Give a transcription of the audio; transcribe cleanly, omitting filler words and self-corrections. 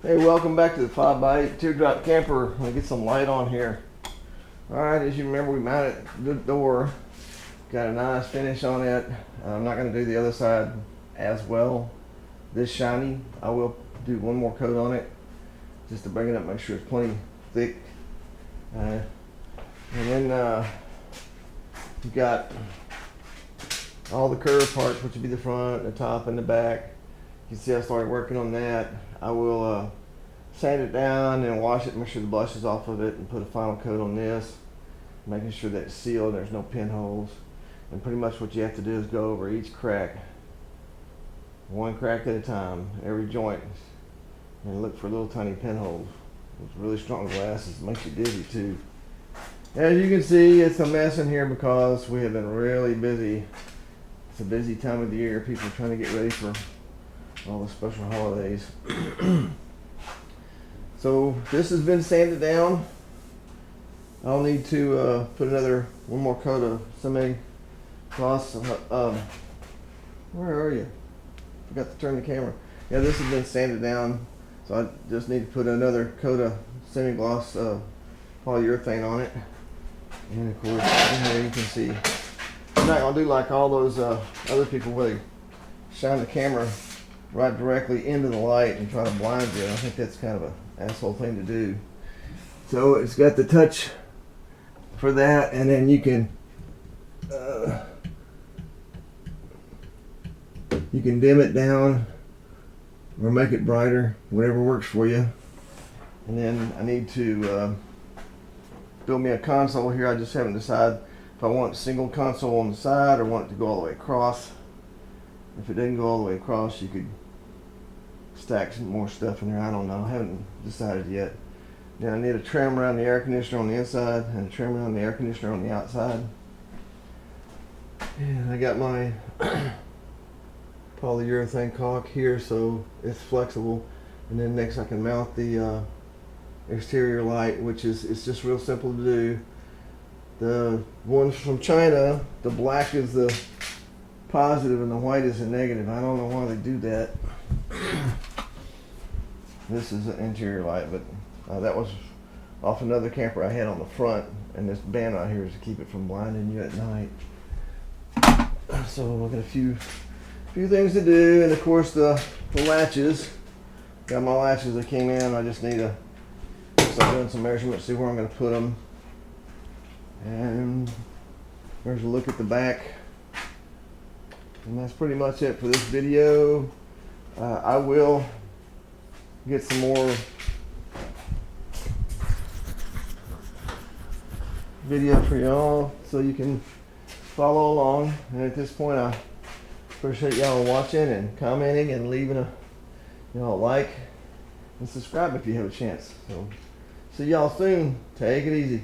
Hey, welcome back to the 5x8 Teardrop camper. Let me get some light on here. Alright, as you remember, we mounted the door. Got a nice finish on it. I'm not going to do the other side as well. This shiny, I will do one more coat on it just to bring it up, make sure it's plenty thick. And then you got all the curved parts, which would be the front, the top, and the back. You can see I started working on that. I will sand it down and wash it, make sure the blush is off of it, and put a final coat on this, making sure that it's sealed, there's no pinholes. And pretty much what you have to do is go over each crack, one crack at a time, every joint, and look for little tiny pinholes. It's really strong glass, it makes you dizzy too. As you can see, it's a mess in here because we have been really busy. It's a busy time of the year. People are trying to get ready for all the special holidays. So this has been sanded down. I'll need to put one more coat of semi-gloss. Where are you? Forgot to turn the camera. Yeah, this has been sanded down, so I just need to put another coat of semi-gloss polyurethane on it. And of course, in here you can see, I'm not gonna do like all those other people where they shine the camera right directly into the light and try to blind you. I think that's kind of an asshole thing to do. So it's got the touch for that, and then you can dim it down or make it brighter, whatever works for you. And then I need to build me a console here. I just haven't decided if I want a single console on the side or want it to go all the way across. If it didn't go all the way across, you could stack some more stuff in there. I don't know. I haven't decided yet. Then I need a trim around the air conditioner on the inside and a trim around the air conditioner on the outside. And I got my polyurethane caulk here so it's flexible. And then next I can mount the exterior light, which it's just real simple to do. The ones from China, the black is the positive and the white is the negative. I don't know why they do that. This is an interior light, but that was off another camper I had on the front, and this band out here is to keep it from blinding you at night. So I've got a few things to do, and of course the latches. Got my latches that came in. I just need to start doing some measurements, see where I'm going to put them. And there's a look at the back. And that's pretty much it for this video. I will get some more video for y'all so you can follow along. And at this point, I appreciate y'all watching and commenting and leaving a like and subscribe if you have a chance. So see y'all soon. Take it easy.